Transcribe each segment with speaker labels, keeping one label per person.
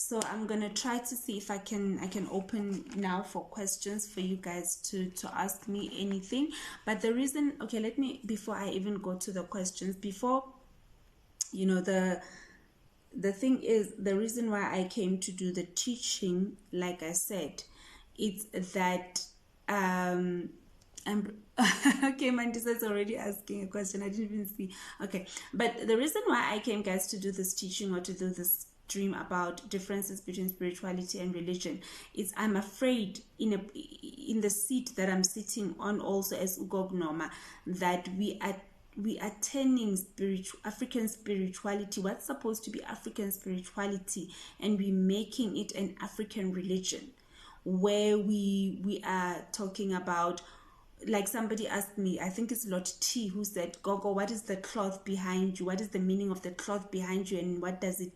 Speaker 1: So I'm gonna try to see if I can open now for questions for you guys to ask me anything. But the reason, okay, let me, before I even go to the questions, before, you know, the thing is, the reason why I came to do the teaching, like I said, it's that I'm okay, Mandisa's already asking a question. I didn't even see. Okay, but the reason why I came, guys, to do this teaching or to do this dream about differences between spirituality and religion is I'm afraid in the seat that I'm sitting on also as Gogo Noma, that we are turning African spirituality, what's supposed to be African spirituality, and we're making it an African religion, where we are talking about, like somebody asked me, I think it's Lot T, who said, Gogo, what is the cloth behind you? What is the meaning of the cloth behind you? And what does it,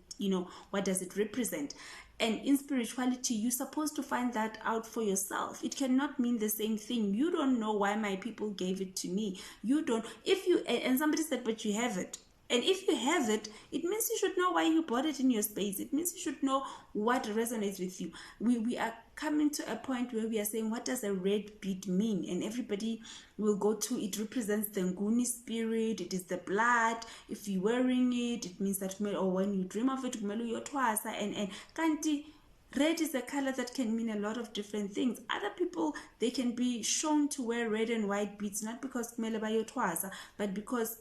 Speaker 1: what does it represent? And in spirituality, you're supposed to find that out for yourself. It cannot mean the same thing. You don't know why my people gave it to me. You don't. If you, and somebody said, but you have it. And if you have it, it means you should know why you bought it in your space. It means you should know what resonates with you. We are coming to a point where we are saying, what does a red bead mean? And everybody will go to, it represents the Nguni spirit, it is the blood. If you're wearing it, it means that, or when you dream of it, and kanti, red is a color that can mean a lot of different things. Other people, they can be shown to wear red and white beads, not because but because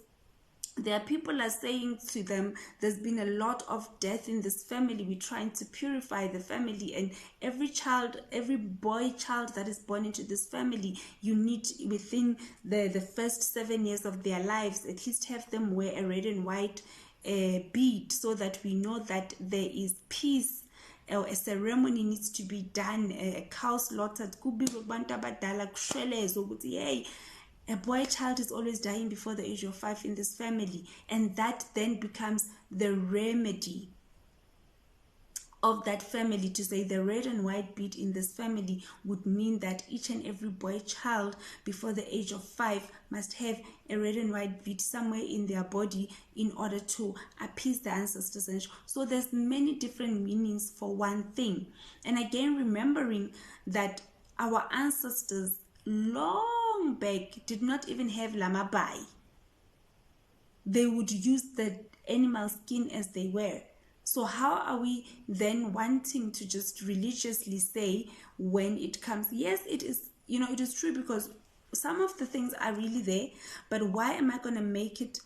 Speaker 1: there are people are saying to them, there's been a lot of death in this family. We're trying to purify the family, and every child, every boy child that is born into this family, you need within the first 7 years of their lives, at least have them wear a red and white bead, so that we know that there is peace. Or a ceremony needs to be done, a cow slaughtered. Hey, a boy child is always dying before the age of 5 in this family, and that then becomes the remedy of that family, to say the red and white bead in this family would mean that each and every boy child before the age of 5 must have a red and white bead somewhere in their body in order to appease the ancestors. And so there's many different meanings for one thing. And again, remembering that our ancestors long back did not even have lamabai. They would use the animal skin as they were. So how are we then wanting to just religiously say, when it comes, yes, it is, it is true, because some of the things are really there, but why am I going to make it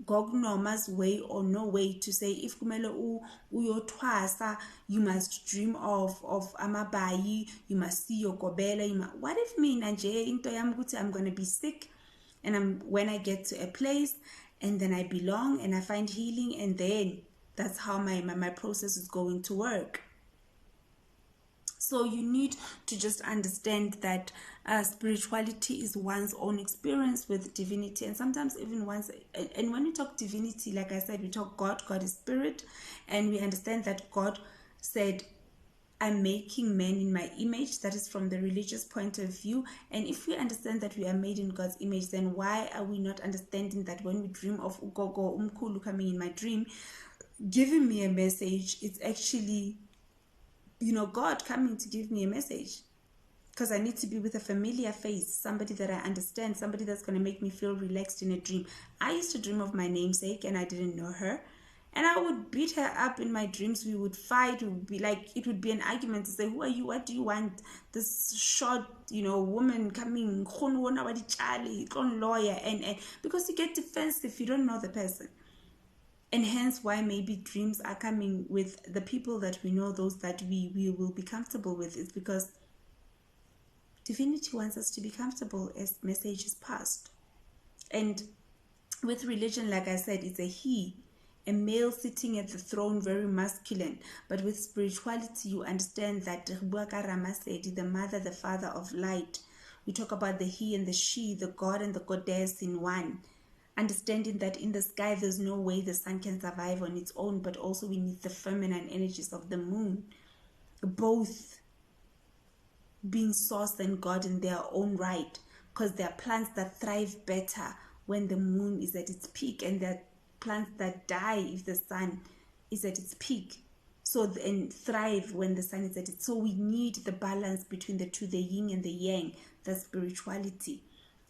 Speaker 1: Gogo Noma's way or no way to say, if kumele uyotwasa, you must dream of amabayi, you must see your gobela, what if me nanje into yami ukuthi I'm going to be sick, and when I get to a place and then I belong and I find healing, and then that's how my process is going to work. So you need to just understand that spirituality is one's own experience with divinity, and sometimes even and when we talk divinity, like I said, we talk God. God is spirit, and we understand that God said, I'm making man in my image. That is from the religious point of view. And if we understand that we are made in God's image, then why are we not understanding that when we dream of Ugogo Umkulu coming in my dream, giving me a message, it's actually, God coming to give me a message? Because I need to be with a familiar face, somebody that I understand, somebody that's going to make me feel relaxed in a dream. I used to dream of my namesake, and I didn't know her. And I would beat her up in my dreams. We would fight. It would be an argument to say, who are you? What do you want? This short, woman coming, lawyer, and because you get defensive, you don't know the person. And hence why maybe dreams are coming with the people that we know, those that we will be comfortable with, is because divinity wants us to be comfortable as message is passed. And with religion, like I said, it's a male sitting at the throne, very masculine. But with spirituality, you understand that the mother, the father of light. We talk about the he and the she, the god and the goddess in one. Understanding that in the sky, there's no way the sun can survive on its own, but also we need the feminine energies of the moon. Both being source and God in their own right, because there are plants that thrive better when the moon is at its peak, and there are plants that die if the sun is at its peak. and thrive when the sun is at it. So we need the balance between the two, the yin and the yang. That's spirituality.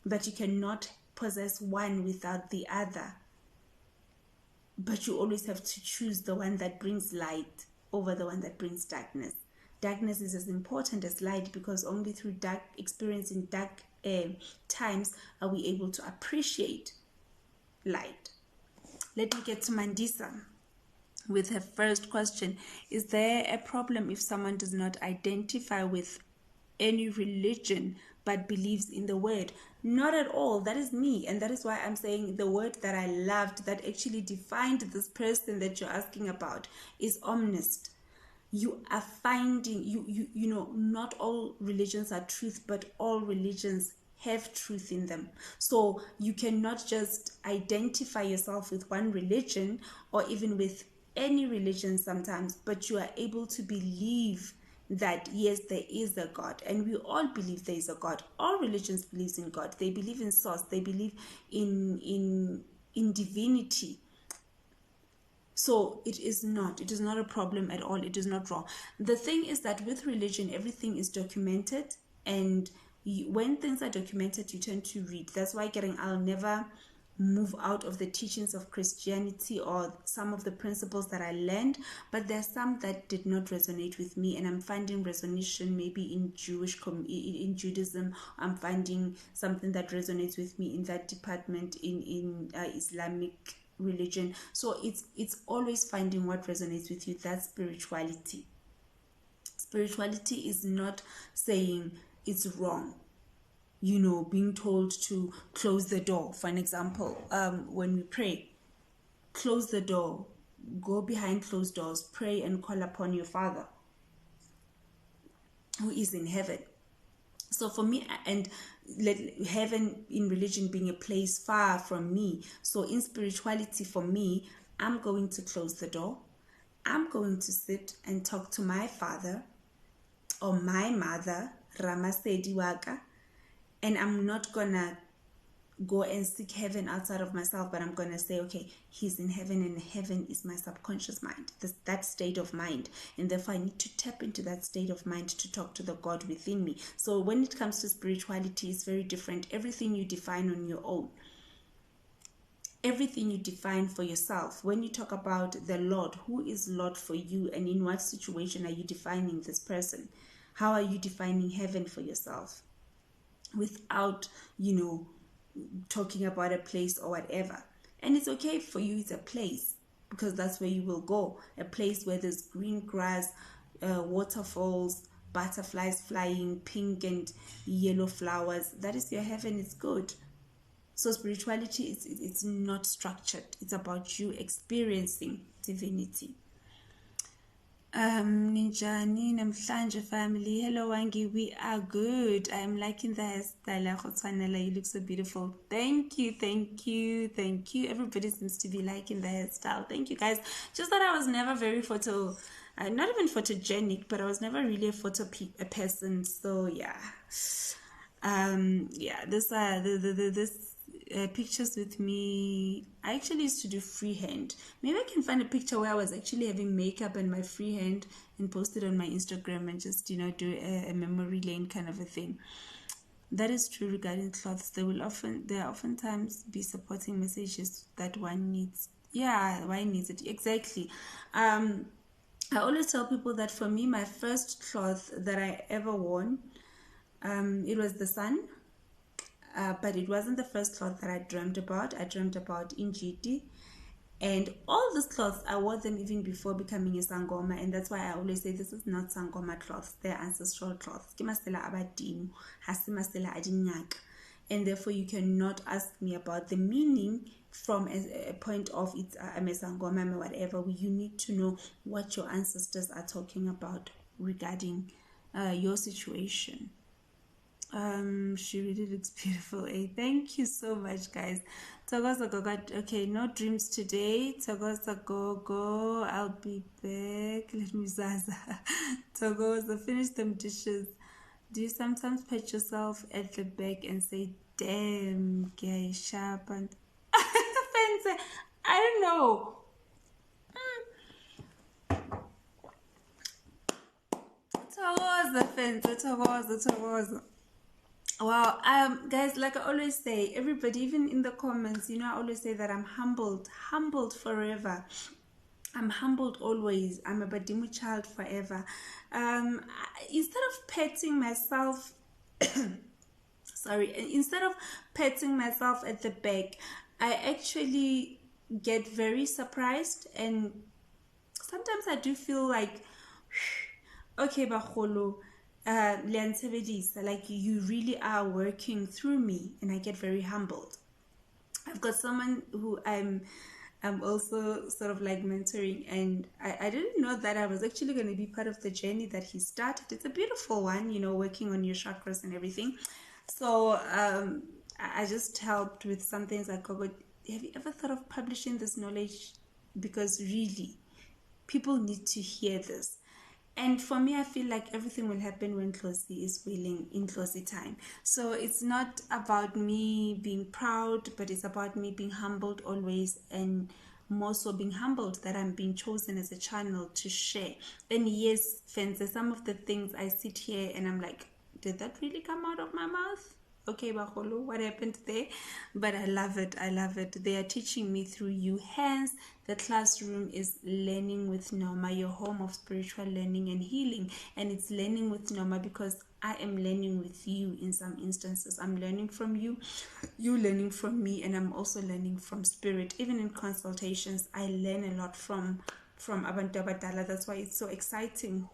Speaker 1: That you cannot possess one without the other. But you always have to choose the one that brings light over the one that brings darkness. Darkness is as important as light, because only through experiencing dark times are we able to appreciate light. Let me get to Mandisa with her first question. Is there a problem if someone does not identify with any religion but believes in the word? Not at all. That is me, and that is why I'm saying the word that I loved that actually defined this person that you're asking about is omnist. You are finding, you know, not all religions are truth, but all religions have truth in them. So you cannot just identify yourself with one religion or even with any religion sometimes, but you are able to believe that yes, there is a God, and we all believe there is a God. All religions believe in God. They believe in source. They believe in divinity. So it is not a problem at all. It is not wrong. The thing is that with religion, everything is documented, and when things are documented, you tend to read. That's why I'll never move out of the teachings of Christianity or some of the principles that I learned, but there's some that did not resonate with me, and I'm finding resonation maybe in in Judaism. I'm finding something that resonates with me in that department in Islamic religion. So it's always finding what resonates with you. That's spirituality. Spirituality is not saying it's wrong, you know, being told to close the door, for an example. When we pray, close the door, go behind closed doors, pray and call upon your Father who is in heaven. So for me, and heaven in religion being a place far from me, so in spirituality for me, I'm going to close the door. I'm going to sit and talk to my father or my mother, Ramasedi Waka, and I'm not gonna go and seek heaven outside of myself, but I'm going to say, okay, he's in heaven, and heaven is my subconscious mind, that state of mind, and therefore I need to tap into that state of mind to talk to the God within me. So when it comes to spirituality, it's very different. Everything you define on your own, everything you define for yourself. When you talk about the Lord, who is Lord for you, and in what situation are you defining this person? How are you defining heaven for yourself without, you know, talking about a place or whatever? And it's okay for you, it's a place, because that's where you will go, a place where there's green grass, waterfalls, butterflies flying, pink and yellow flowers. That is your heaven. It's good. So spirituality it's not structured. It's about you experiencing divinity. Ninjani namhlanje family. Hello Wangi, we are good. I'm liking the hairstyle. You look so beautiful. Thank you. Everybody seems to be liking the hairstyle. Thank you guys. Just that I was never very not even photogenic, but I was never really a person. So yeah. This pictures with me, I actually used to do freehand. Maybe I can find a picture where I was actually having makeup and my freehand and post it on my Instagram and just, you know, do a memory lane kind of a thing. That is true regarding clothes. There oftentimes be supporting messages that one needs. Yeah, one needs it. Exactly. I always tell people that for me, my first cloth that I ever worn, it was the sun. But it wasn't the first cloth that I dreamt about. I dreamt about Injiti. And all these cloths, I wore them even before becoming a Sangoma. And that's why I always say this is not Sangoma cloths. They're ancestral cloths. And therefore you cannot ask me about the meaning from a point of it's a Sangoma or whatever. You need to know what your ancestors are talking about regarding your situation. She really looks beautiful. Hey, thank you so much, guys. Togoza Gogo. Okay, no dreams today. Togoza Gogo. I'll be back. Let me zaza. Togoza, finish them dishes. Do you sometimes pat yourself at the back and say, damn, gay, sharp, and I don't know. Thokoza. Wow, guys, like I always say, everybody, even in the comments, I always say that I'm humbled forever. I'm humbled always. I'm a Badimu child forever. Instead of petting myself, instead of patting myself at the back, I actually get very surprised, and sometimes I do feel like, okay, Baholo, like you really are working through me, and I get very humbled. I've got someone who I'm also sort of like mentoring, and I didn't know that I was actually going to be part of the journey that he started. It's a beautiful one, working on your chakras and everything. So I just helped with some things like, Gogo, have you ever thought of publishing this knowledge? Because really, people need to hear this. And for me, I feel like everything will happen when Klosi is willing in Klosi time. So it's not about me being proud, but it's about me being humbled always, and more so being humbled that I'm being chosen as a channel to share. And yes, fans, some of the things I sit here and I'm like, did that really come out of my mouth? Okay, Baholo, what happened there? But I love it. They are teaching me through you. Hence, the classroom is Learning with Noma, your home of spiritual learning and healing. And it's Learning with Noma because I am learning with you in some instances. I'm learning from you, you learning from me, and I'm also learning from spirit. Even in consultations, I learn a lot from abantu abadala. That's why it's so exciting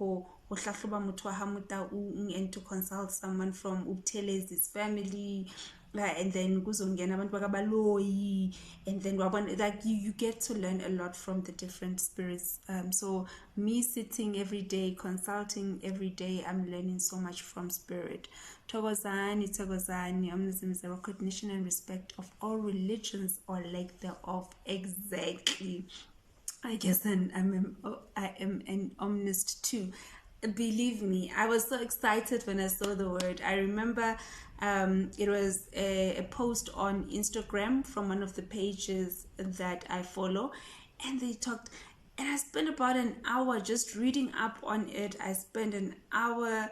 Speaker 1: and to consult someone from Ubuthelez's family, and then kuzongena abantu bakabaloyi, and then like you get to learn a lot from the different spirits. So me sitting every day, consulting every day, I'm learning so much from spirit. Thokozani, Omnism is a recognition and respect of all religions or lack thereof. Exactly. I guess I am an omnist too. Believe me, I was so excited when I saw the word. I remember it was a post on Instagram from one of the pages that I follow, and they talked, and I spent about an hour just reading up on it. I spent an hour,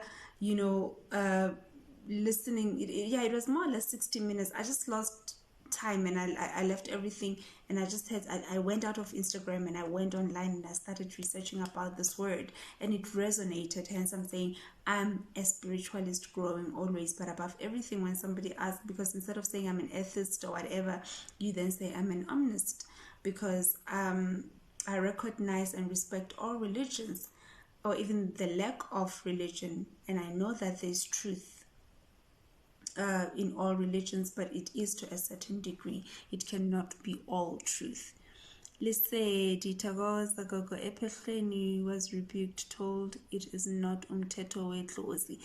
Speaker 1: listening. It was more or less 60 minutes. I just lost time, and I left everything, and I went out of Instagram and I went online and I started researching about this word, and it resonated. Hence I'm saying I'm a spiritualist growing always, but above everything, when somebody asks, because instead of saying I'm an atheist or whatever, you then say I'm an omnist, because I recognize and respect all religions, or even the lack of religion, and I know that there's truth in all religions, but it is to a certain degree. It cannot be all truth. Let's say Ditagoza Gogo Epheleni was rebuked, told it is not umteto wetlozi.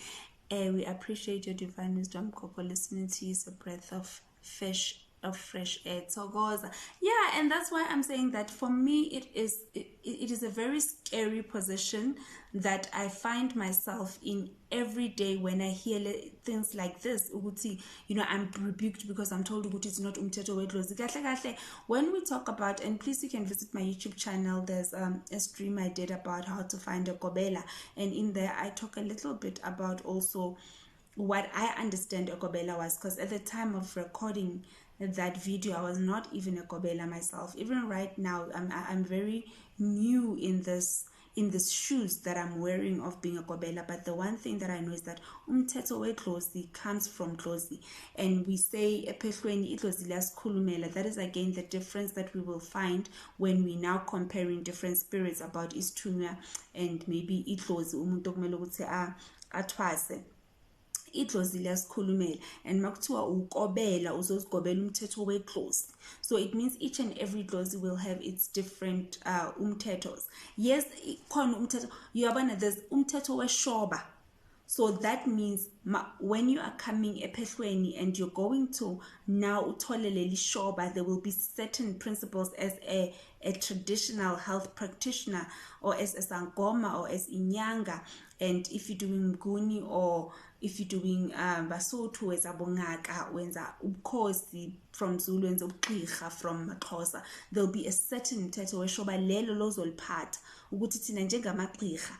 Speaker 1: We appreciate your divine wisdom, Gogo. Listening to you is a breath of fresh air. Togoza. Yeah, and that's why I'm saying that for me it is a very scary position that I find myself in every day when I hear things like this. I'm rebuked because I'm told it's not umteto wetlozi. When we talk about, and please you can visit my YouTube channel, there's a stream I did about how to find a kobela, and in there I talk a little bit about also what I understand a kobela was, because at the time of recording that video I was not even a kobela myself. Even right now I'm very new in this shoes that I'm wearing of being a kobela. But the one thing that I know is that umthetho wetlozi comes from Tlozi, and we say ephehlweni itlozi liyasikhulumela. That is again the difference that we will find when we now comparing different spirits about isithunywa and maybe itlozi, umuntu okumele ukuthi athwase idlozi liyasikhulumela, and makuthiwa ukobela uzozigobela umthetho wedlozi. So it means each and every dlozi will have its different umtethos. Yes, khona umthetho, uyabona, there's umthetho weshoba. So that means when you are coming ephehlweni and you're going to now utholele lishoba, there will be certain principles as a traditional health practitioner, or as a sangoma, or as inyanga. And if you're doing mguni, or if you're doing basotho as abongaka, wenza ubukhosi from Zulu, wenza ubugqirha from Xhosa, there'll be a certain mthetho weshoba lelo lozoliphatha ukuthi thina njengamagqirha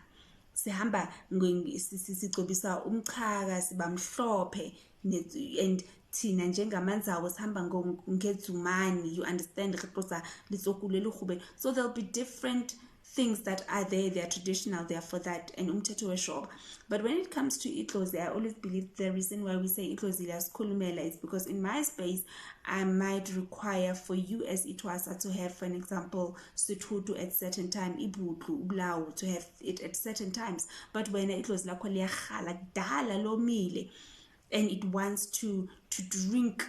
Speaker 1: sihamba sicobisa umchaka sibamhlophe and thina njengamandzawo sihamba ngedzumani, you understand. So there'll be different things that are there. They are traditional, they are for that, and umthetho weshoba. But when it comes to idlozi, I always believe the reason why we say idlozi liyasikhulumela is because in my space I might require for you as itwasa to have, for an example, suthutu at certain time, ibutlu ublawu to have it at certain times. But when idlozi lakho liyakhala kudala lomile and it wants to drink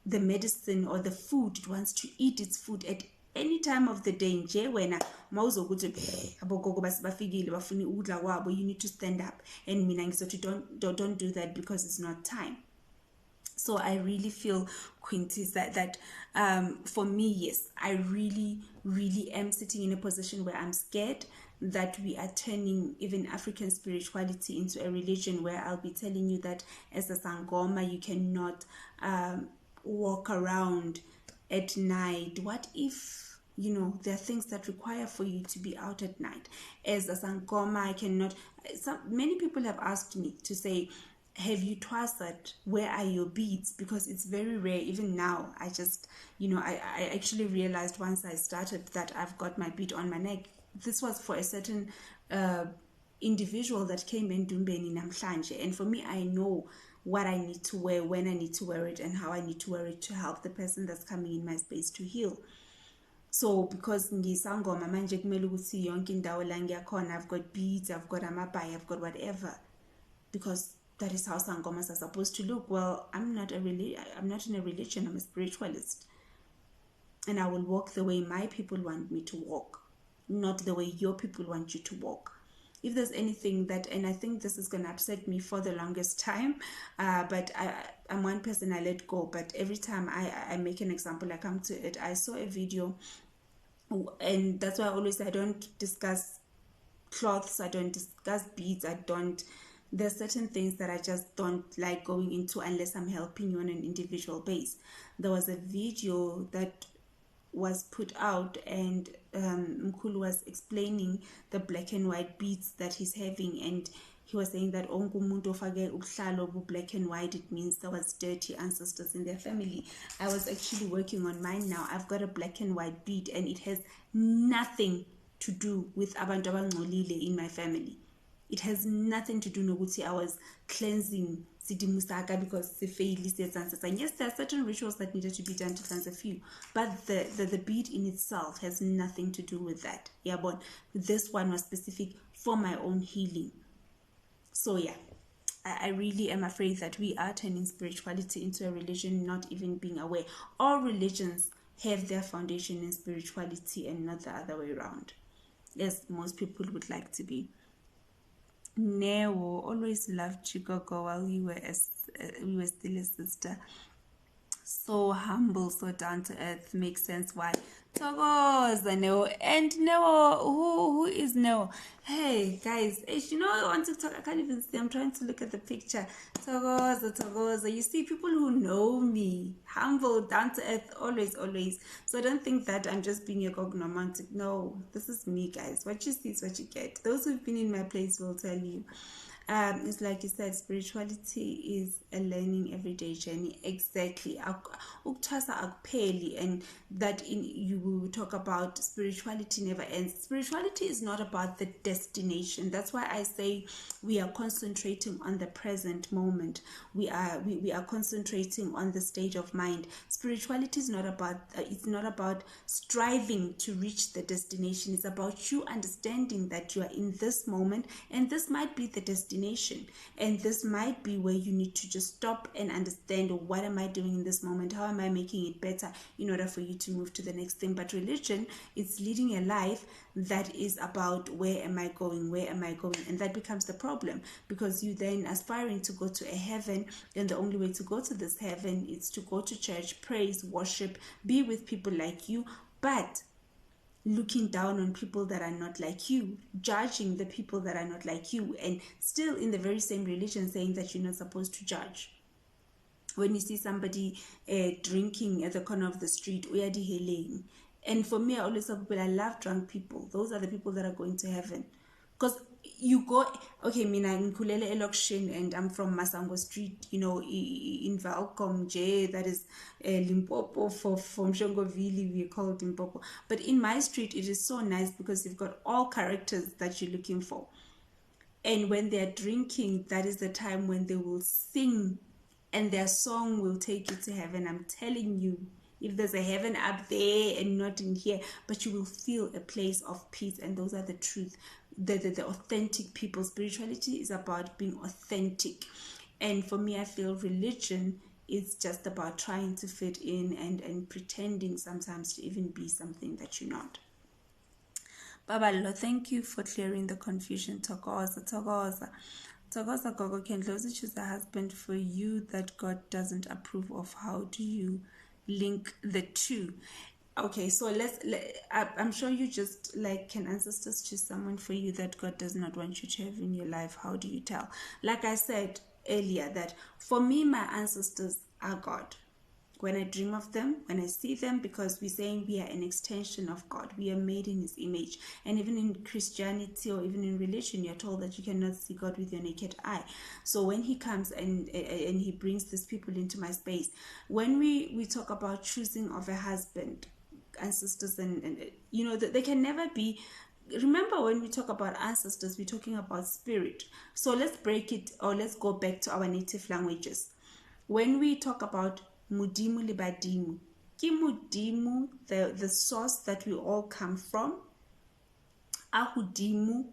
Speaker 1: the medicine or the food, it wants to eat its food at any time of the day, nje wena mawuzokuthi abogogo basibafikile bafuna ukudla kwabo, you need to stand up, and mina ngizothi don't do that because it's not time. So I really feel, Quintus, that for me, yes, I really am sitting in a position where I'm scared that we are turning even African spirituality into a religion where I'll be telling you that as a Sangoma you cannot walk around at night. What if, there are things that require for you to be out at night? As a Sangoma, I cannot. Many people have asked me to say, have you twassed? Where are your beads? Because it's very rare. Even now, I just, I actually realized once I started that I've got my bead on my neck. This was for a certain individual that came in Dumbeni Namhlanje. And for me, I know what I need to wear, when I need to wear it, and how I need to wear it to help the person that's coming in my space to heal. So because ngisangoma manje kumele ukuthi yonke indawo la ngiyakhona, I've got beads, I've got amabhayi, I've got whatever, because that is how sangomas are supposed to look. Well, I'm not in a religion, I'm a spiritualist, and I will walk the way my people want me to walk, not the way your people want you to walk. If there's anything that, and I think this is going to upset me for the longest time, but I'm one person, I let go, but every time I make an example, I come to it. I saw a video, and that's why I don't discuss cloths, I don't discuss beads, there's certain things that I just don't like going into unless I'm helping you on an individual base. There was a video that was put out, and Mkulu was explaining the black and white beads that he's having, and he was saying that black and white, it means there was dirty ancestors in their family. I was actually working on mine now. I've got a black and white bead, and it has nothing to do with abantu abangcolile in my family. It has nothing to do with I was cleansing Sidimusaka because the and yes, there are certain rituals that needed to be done to cleanse a few, but the bead in itself has nothing to do with that. Yeah, but this one was specific for my own healing. So yeah, I really am afraid that we are turning spirituality into a religion, not even being aware. All religions have their foundation in spirituality and not the other way around, as most people would like to be. Neo, always loved you, Gogo, while we were still a sister. So humble, so down to earth. Makes sense why. Togoza, Neo. And Neo, who is Neo? Hey, guys, on TikTok, I can't even see. I'm trying to look at the picture. Togoza. You see, people who know me, humble, down to earth, always. So I don't think that I'm just being a Gogo Noma. No, this is me, guys. What you see is what you get. Those who've been in my place will tell you. It's like you said, spirituality is a learning everyday journey. Exactly. And that you will talk about spirituality never ends. Spirituality is not about the destination. That's why I say we are concentrating on the present moment. We are concentrating on the state of mind. Spirituality is not about it's not about striving to reach the destination. It's about you understanding that you are in this moment, and this might be the destination, and this might be where you need to just stop and understand, what am I doing in this moment? How am I making it better in order for you to move to the next thing? But religion is leading a life that is about where am I going, and that becomes the problem, because you then aspiring to go to a heaven, and the only way to go to this heaven is to go to church, praise, worship, be with people like you, but looking down on people that are not like you, judging the people that are not like you, and still in the very same religion saying that you're not supposed to judge. When you see somebody drinking at the corner of the street, uyadiheleng. And for me, I always tell people, I love drunk people. Those are the people that are going to heaven. because you go, okay, mina ngikhulele elokishini and I'm from Masango Street, you know, in Valcom J, that is Limpopo. From Shongoville we call it Limpopo, but in my street it is so nice because you've got all characters that you're looking for. And when they're drinking, that is the time when they will sing, and their song will take you to heaven. I'm telling you, if there's a heaven up there and not in here, but you will feel a place of peace. And those are the truth, the authentic people. Spirituality is about being authentic. And for me, I feel religion is just about trying to fit in and pretending sometimes to even be something that you're not. Babalo, thank you for clearing the confusion. Togoza, Gogo can close it. Choose a husband for you that God doesn't approve of. How do you link the two? Okay, so I'm sure you just like, can ancestors choose someone for you that God does not want you to have in your life? How do you tell? Like I said earlier, that for me, my ancestors are God. When I dream of them, when I see them, because we're saying we are an extension of God. We are made in his image. And even in Christianity or even in religion, you're told that you cannot see God with your naked eye. So when he comes and he brings these people into my space, when we talk about choosing of a husband, ancestors, and you know, they can never be. Remember, when we talk about ancestors, we're talking about spirit. So let's break it, or let's go back to our native languages. When we talk about Mudimu le Badimu, ki Mudimu, the source that we all come from, Ahudimu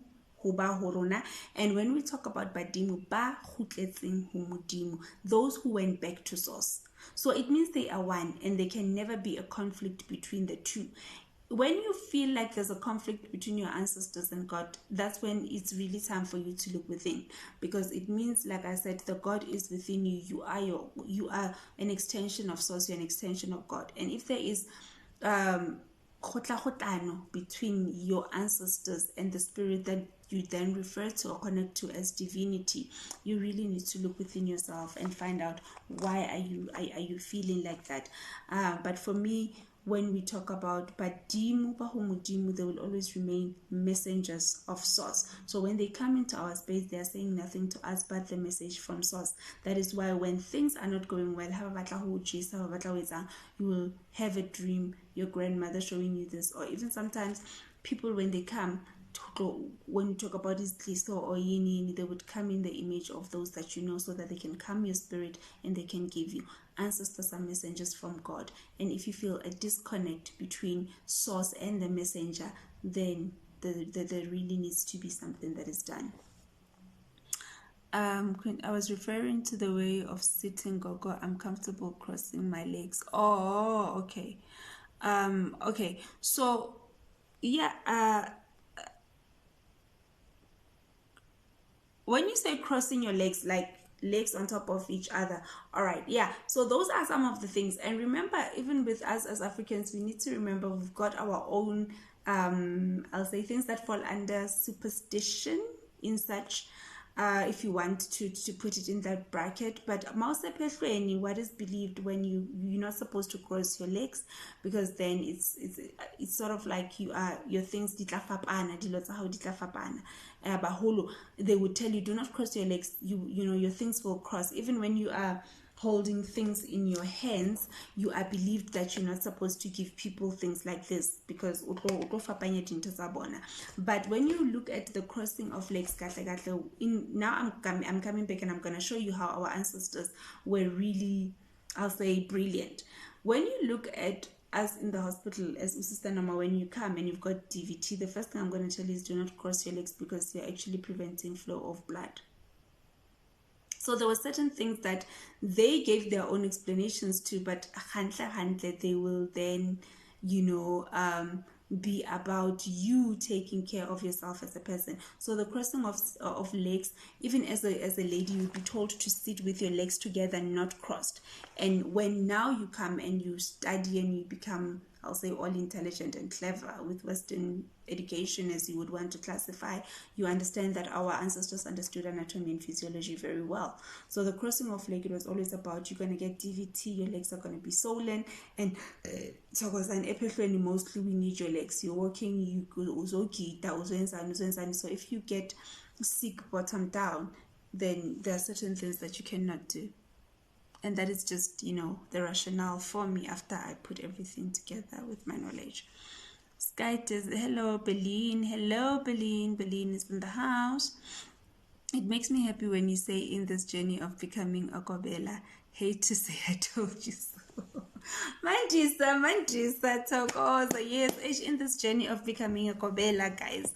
Speaker 1: huba horona. And when we talk about Badimu, ba hutletseng hu Mudimu, those who went back to source. So it means they are one, and there can never be a conflict between the two. When you feel like there's a conflict between your ancestors and God, that's when it's really time for you to look within, because it means, like I said, the God is within you. You are an extension of source. You're an extension of God. And if there is between your ancestors and the spirit that you then refer to or connect to as divinity, you really need to look within yourself and find out why are you feeling like that. But for me, when we talk about Badimu, Bahumudimu, they will always remain messengers of source. So when they come into our space, they are saying nothing to us but the message from source. That is why when things are not going well, you will have a dream, your grandmother showing you this, or even sometimes people, when they come, when you talk about his Kristo or Yini, they would come in the image of those that you know, so that they can calm your spirit and they can give you. Ancestors are messengers from God. And if you feel a disconnect between source and the messenger, then there really needs to be something that is done. I was referring to the way of sitting, Gogo. I'm comfortable crossing my legs. Oh, okay. Okay. So, yeah, when you say crossing your legs, like legs on top of each other, all right, yeah, so those are some of the things. And remember, even with us as Africans, we need to remember we've got our own I'll say things that fall under superstition in such, if you want to put it in that bracket. But what is believed, when you're not supposed to cross your legs, because then it's sort of like your things they would tell you, do not cross your legs. You know, your things will cross. Even when you are holding things in your hands, you are believed that you're not supposed to give people things like this, because but when you look at the crossing of legs, now I'm coming back, and I'm going to show you how our ancestors were really, I'll say, brilliant. When you look at us in the hospital, as Sister Noma, when you come and you've got DVT, the first thing I'm going to tell you is do not cross your legs, because you're actually preventing flow of blood. So there were certain things that they gave their own explanations to, but they will then, you know, be about you taking care of yourself as a person. So the crossing of legs, even as a lady, you'd be told to sit with your legs together, not crossed. And when now you come and you study and you become I'll say all intelligent and clever with Western education, as you would want to classify, you understand that our ancestors understood anatomy and physiology very well. So the crossing of leg, it was always about, you're going to get DVT, your legs are going to be swollen, and so mostly we need your legs. You're walking, you go, so if you get sick bottom down, then there are certain things that you cannot do. And that is just, the rationale for me after I put everything together with my knowledge. Sky says, hello, Beline. Hello, Beline. Beline is in the house. It makes me happy when you say, in this journey of becoming a Kobela. Hate to say I told you so. Mandisa, Tokoza. Yes, in this journey of becoming a Kobela, guys.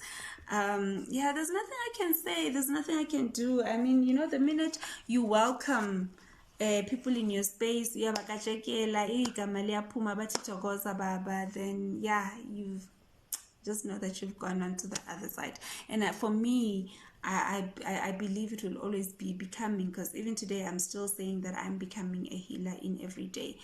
Speaker 1: There's nothing I can say. There's nothing I can do. I mean, the minute you welcome people in your space, then you just know that you've gone on to the other side. And for me, I believe it will always be becoming, because even today I'm still saying that I'm becoming a healer in every day.